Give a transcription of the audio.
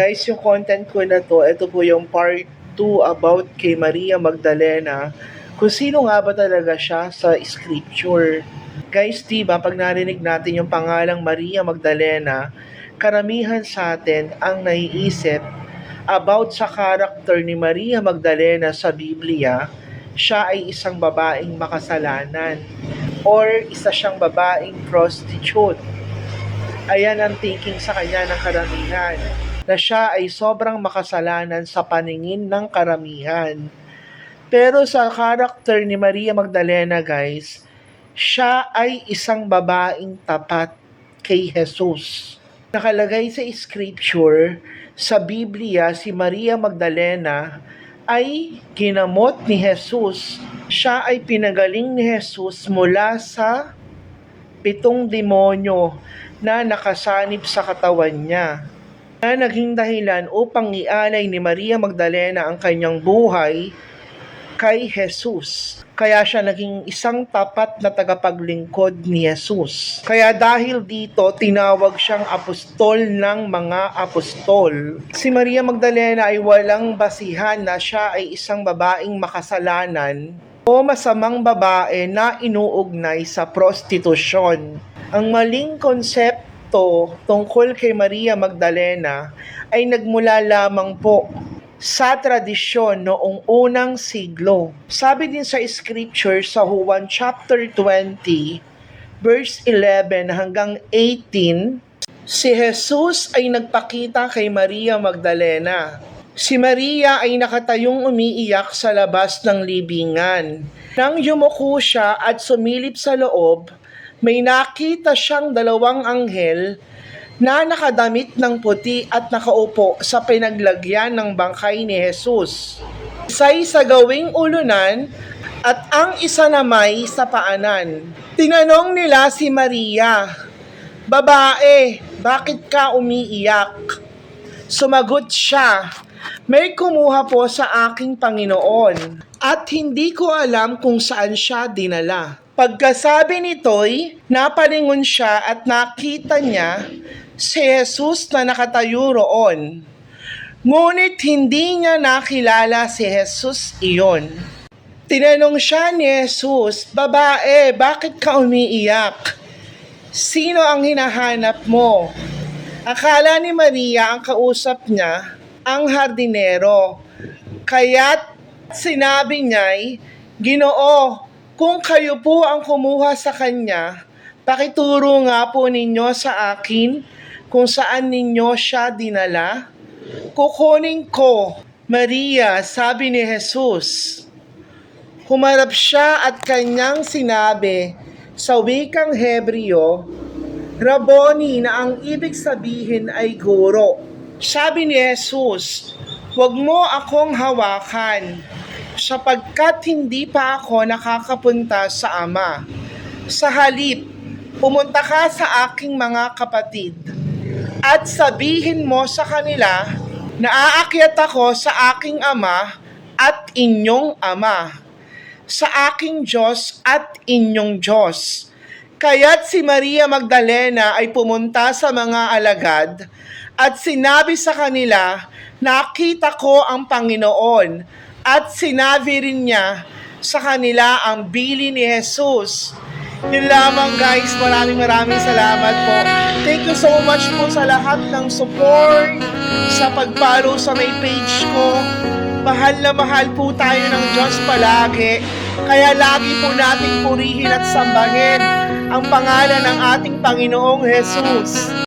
Guys, yung content ko na to, ito po yung part 2 about kay Maria Magdalena. Kung sino nga ba talaga siya sa scripture. Guys, diba, pag narinig natin yung pangalang Maria Magdalena, karamihan sa atin ang naiisip about sa karakter ni Maria Magdalena sa Biblia. Siya ay isang babaeng makasalanan or isa siyang babaeng prostitute. Ayan ang thinking sa kanya ng karamihan, na siya ay sobrang makasalanan sa paningin ng karamihan. Pero sa karakter ni Maria Magdalena, guys, siya ay isang babaeng tapat kay Jesus. Nakalagay sa scripture, sa Biblia, si Maria Magdalena ay ginamot ni Jesus. Siya ay pinagaling ni Jesus mula sa 7 demonyo na nakasanib sa katawan niya, na naging dahilan upang ialay ni Maria Magdalena ang kanyang buhay kay Jesus. Kaya siya naging isang tapat na tagapaglingkod ni Jesus. Kaya dahil dito, tinawag siyang apostol ng mga apostol. Si Maria Magdalena ay walang basihan na siya ay isang babaeng makasalanan o masamang babae na inuugnay sa prostitusyon. Ang maling konsepto tungkol kay Maria Magdalena ay nagmula lamang po sa tradisyon noong unang siglo. Sabi din sa scripture sa Juan chapter 20, verse 11 hanggang 18, si Jesus ay nagpakita kay Maria Magdalena. Si Maria ay nakatayong umiiyak sa labas ng libingan. Nang yumuko siya at sumilip sa loob, may nakita siyang 2 anghel na nakadamit ng puti at nakaupo sa pinaglagyan ng bangkay ni Jesus. Isa'y sa gawing ulunan at ang isa namay sa paanan. Tinanong nila si Maria, "Babae, bakit ka umiiyak?" Sumagot siya, "May kumuha po sa aking Panginoon at hindi ko alam kung saan siya dinala." Pagkasabi nito'y napalingon siya at nakita niya si Jesus na nakatayo roon. Ngunit hindi niya nakilala si Jesus iyon. Tinanong siya ni Jesus, "Babae, bakit ka umiiyak? Sino ang hinahanap mo?" Akala ni Maria ang kausap niya ang hardinero. Kaya't sinabi niya'y, "Ginoo, kung kayo po ang kumuha sa kanya, pakituro nga po ninyo sa akin kung saan ninyo siya dinala. Kukunin ko." "Maria," sabi ni Jesus. Humarap siya at kanyang sinabi sa wikang Hebreo, "Rabboni," na ang ibig sabihin ay guro. Sabi ni Jesus, "Huwag mo akong hawakan, sapagkat hindi pa ako nakakapunta sa Ama. Sa halip, pumunta ka sa aking mga kapatid at sabihin mo sa kanila na aakyat ako sa aking Ama at inyong Ama, sa aking Diyos at inyong Diyos." Kaya't si Maria Magdalena ay pumunta sa mga alagad at sinabi sa kanila, "Nakita ko ang Panginoon," at sinabi rin niya sa kanila ang bili ni Jesus. Yun lamang, guys, maraming salamat po. Thank you so much po sa lahat ng support, sa pag-follow sa may page ko. Mahal na mahal po tayo ng Diyos palagi. Kaya lagi po nating purihin at sambahin ang pangalan ng ating Panginoong Jesus.